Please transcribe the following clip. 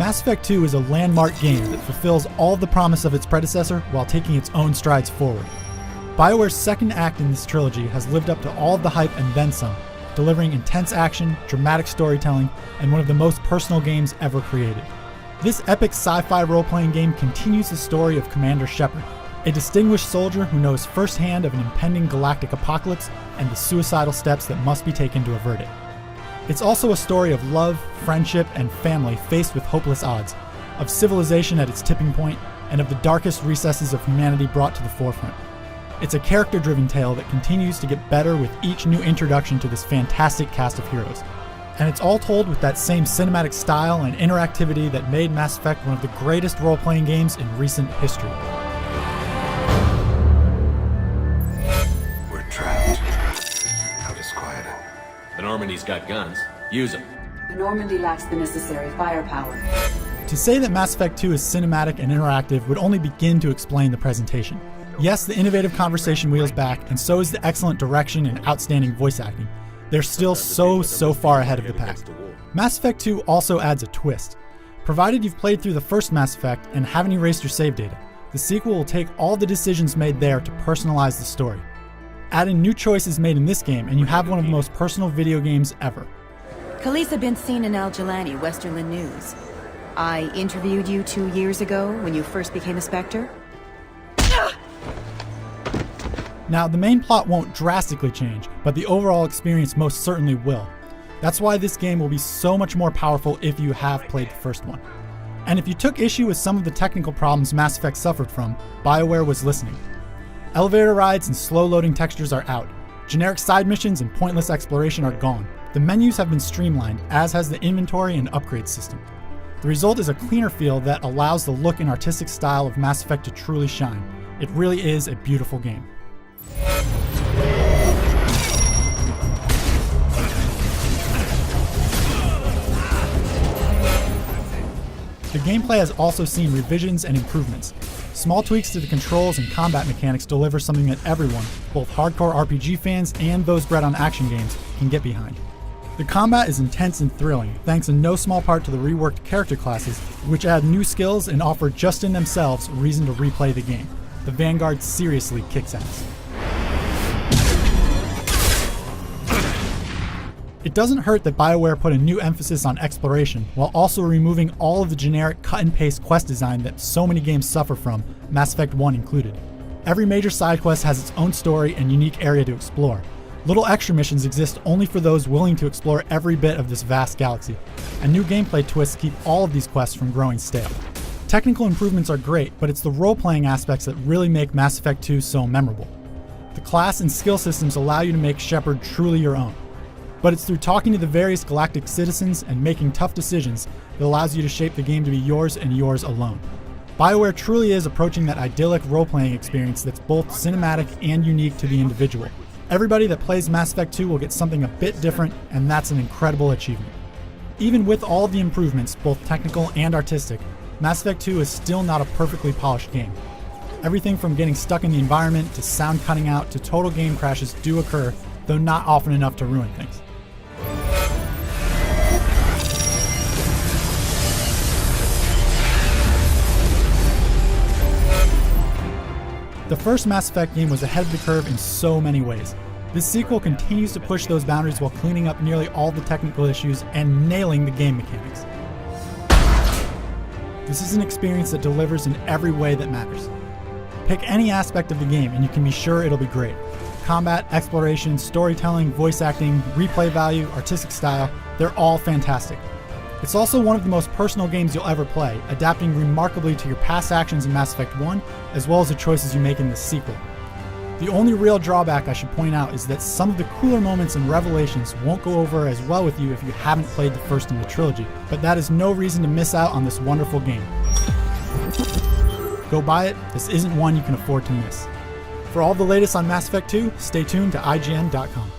Mass Effect 2 is a landmark game that fulfills all the promise of its predecessor while taking its own strides forward. BioWare's second act in this trilogy has lived up to all of the hype and then some, delivering intense action, dramatic storytelling, and one of the most personal games ever created. This epic sci-fi role-playing game continues the story of Commander Shepard, a distinguished soldier who knows firsthand of an impending galactic apocalypse and the suicidal steps that must be taken to avert it. It's also a story of love, friendship, and family faced with hopeless odds, of civilization at its tipping point, and of the darkest recesses of humanity brought to the forefront. It's a character-driven tale that continues to get better with each new introduction to this fantastic cast of heroes. And it's all told with that same cinematic style and interactivity that made Mass Effect one of the greatest role-playing games in recent history. We're trapped. How disquieting. The Normandy's got guns. Use them. The Normandy lacks the necessary firepower. To say that Mass Effect 2 is cinematic and interactive would only begin to explain the presentation. Yes, the innovative conversation wheels back, and so is the excellent direction and outstanding voice acting. They're still so far ahead of the pack. Mass Effect 2 also adds a twist. Provided you've played through the first Mass Effect and haven't erased your save data, the sequel will take all the decisions made there to personalize the story. Add in new choices made in this game, and you have one of the most personal video games ever. Khaleesa been seen in Al-Jalani, Westerland News. I interviewed you 2 years ago when you first became a Spectre. Now, the main plot won't drastically change, but the overall experience most certainly will. That's why this game will be so much more powerful if you have played the first one. And if you took issue with some of the technical problems Mass Effect suffered from, BioWare was listening. Elevator rides and slow-loading textures are out. Generic side missions and pointless exploration are gone. The menus have been streamlined, as has the inventory and upgrade system. The result is a cleaner feel that allows the look and artistic style of Mass Effect to truly shine. It really is a beautiful game. The gameplay has also seen revisions and improvements. Small tweaks to the controls and combat mechanics deliver something that everyone, both hardcore RPG fans and those bred on action games, can get behind. The combat is intense and thrilling, thanks in no small part to the reworked character classes, which add new skills and offer just in themselves reason to replay the game. The Vanguard seriously kicks ass. It doesn't hurt that BioWare put a new emphasis on exploration, while also removing all of the generic cut-and-paste quest design that so many games suffer from, Mass Effect 1 included. Every major side quest has its own story and unique area to explore. Little extra missions exist only for those willing to explore every bit of this vast galaxy, and new gameplay twists keep all of these quests from growing stale. Technical improvements are great, but it's the role-playing aspects that really make Mass Effect 2 so memorable. The class and skill systems allow you to make Shepard truly your own. But it's through talking to the various galactic citizens and making tough decisions that allows you to shape the game to be yours and yours alone. BioWare truly is approaching that idyllic role-playing experience that's both cinematic and unique to the individual. Everybody that plays Mass Effect 2 will get something a bit different, and that's an incredible achievement. Even with all the improvements, both technical and artistic, Mass Effect 2 is still not a perfectly polished game. Everything from getting stuck in the environment to sound cutting out to total game crashes do occur, though not often enough to ruin things. The first Mass Effect game was ahead of the curve in so many ways. This sequel continues to push those boundaries while cleaning up nearly all the technical issues and nailing the game mechanics. This is an experience that delivers in every way that matters. Pick any aspect of the game and you can be sure it'll be great. Combat, exploration, storytelling, voice acting, replay value, artistic style, they're all fantastic. It's also one of the most personal games you'll ever play, adapting remarkably to your past actions in Mass Effect 1, as well as the choices you make in this sequel. The only real drawback I should point out is that some of the cooler moments and revelations won't go over as well with you if you haven't played the first in the trilogy, but that is no reason to miss out on this wonderful game. Go buy it, this isn't one you can afford to miss. For all the latest on Mass Effect 2, stay tuned to IGN.com.